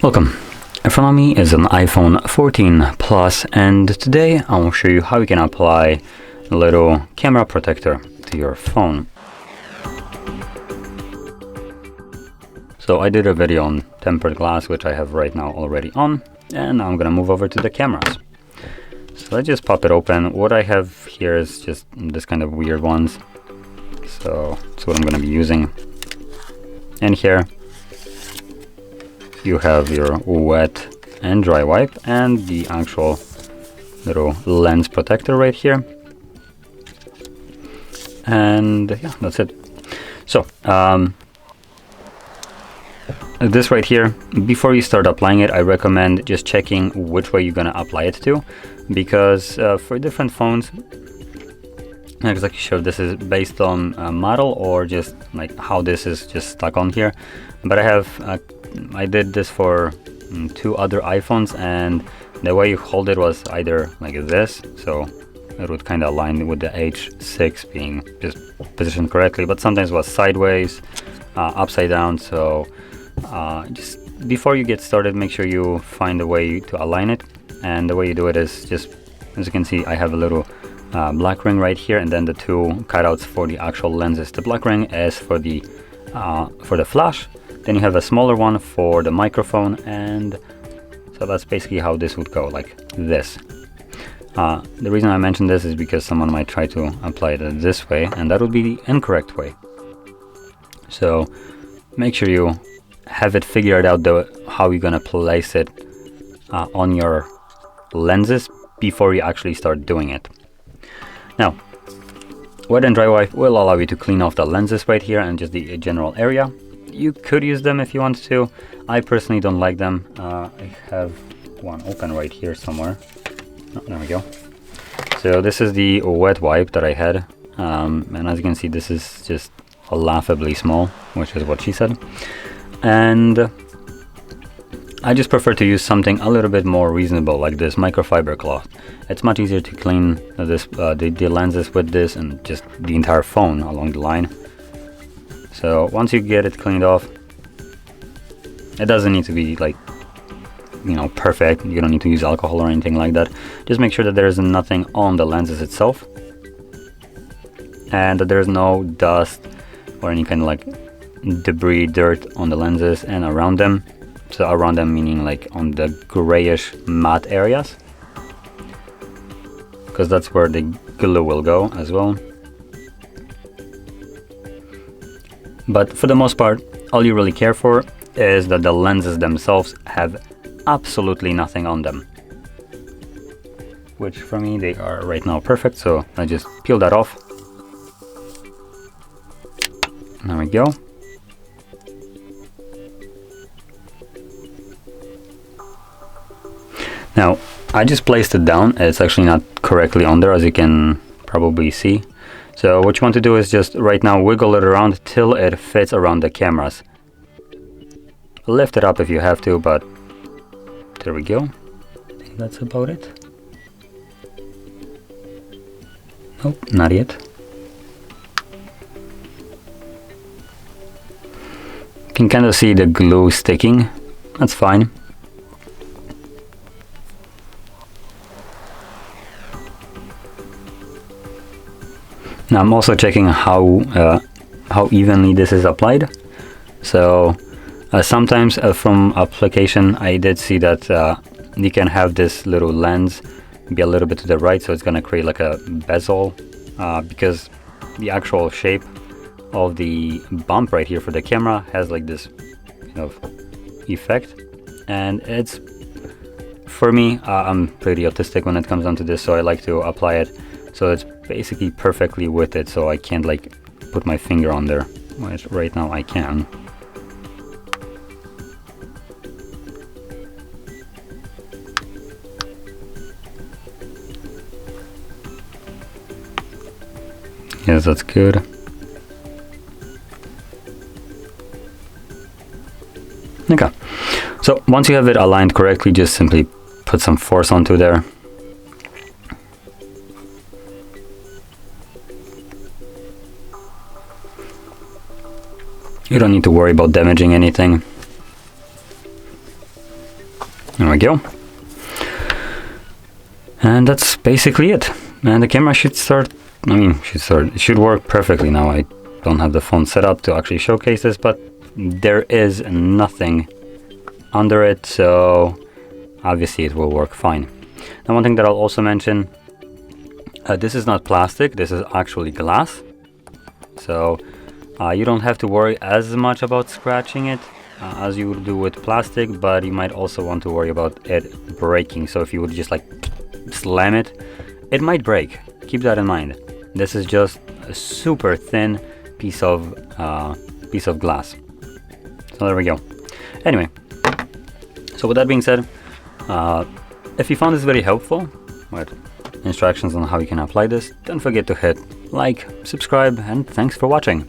Welcome. In front of me is an iPhone 14 Plus, and today I will show you how you can apply a little camera protector to your phone. So I did a video on tempered glass, which I have right now already on, and now I'm gonna move over to the cameras. So let's just pop it open. What I have here is just this kind of weird ones. So that's what I'm gonna be using. And here you have your wet and dry wipe and the actual little lens protector right here. And yeah, that's it. So this right here, before you start applying it, I recommend just checking which way you're gonna apply it to, because for different phones, I'm exactly sure this is based on a model or just like how this is just stuck on here. But I did this for two other iPhones, and the way you hold it was either like this, so it would kind of align with the H6 being just positioned correctly, but sometimes it was sideways, upside down. So just before you get started, make sure you find a way to align it. And the way you do it is just, as you can see, I have a little black ring right here, and then the two cutouts for the actual lenses. The black ring is for the flash, then you have a smaller one for the microphone, and so that's basically how this would go, like this. The reason I mentioned this is because someone might try to apply it this way, and that would be the incorrect way. So make sure you have it figured out how you're gonna place it on your lenses before you actually start doing it. Now, wet and dry wipe will allow you to clean off the lenses right here and just the general area. You could use them if you want to. I personally don't like them. I have one open right here somewhere. Oh, there we go. So this is the wet wipe that I had, and as you can see, this is just laughably small, which is what she said. And I just prefer to use something a little bit more reasonable, like this microfiber cloth. It's much easier to clean the lenses with this, and just the entire phone along the line. So once you get it cleaned off, it doesn't need to be like, you know, perfect. You don't need to use alcohol or anything like that. Just make sure that there is nothing on the lenses itself, and that there's no dust or any kind of like debris, dirt on the lenses and around them. So around them meaning like on the grayish matte areas, because that's where the glue will go as well. But for the most part, all you really care for is that the lenses themselves have absolutely nothing on them, which for me they are right now perfect. So I just peel that off. There we go. Now, I just placed it down. It's actually not correctly on there, as you can probably see. So what you want to do is just right now wiggle it around till it fits around the cameras. Lift it up if you have to, but there we go. I think that's about it. Nope, not yet. You can kind of see the glue sticking. That's fine. Now I'm also checking how evenly this is applied. So sometimes from application I did see that you can have this little lens be a little bit to the right, so it's gonna create like a bezel, because the actual shape of the bump right here for the camera has like this kind of effect. And it's, for me, I'm pretty autistic when it comes down to this, so I like to apply it so it's basically perfectly with it, so I can't like put my finger on there, which right now I can. Yes, that's good. Okay, so once you have it aligned correctly, just simply put some force onto there. You don't need to worry about damaging anything. There we go. And that's basically it. And the camera should start, it should work perfectly now. I don't have the phone set up to actually showcase this, but there is nothing under it, so obviously it will work fine. Now, one thing that I'll also mention, this is not plastic, this is actually glass. So you don't have to worry as much about scratching it as you would do with plastic, but you might also want to worry about it breaking. So if you would just like slam it, it might break. Keep that in mind. This is just a super thin piece of glass. So there we go. Anyway, so with that being said, if you found this very helpful with instructions on how you can apply this, don't forget to hit like, subscribe, and thanks for watching.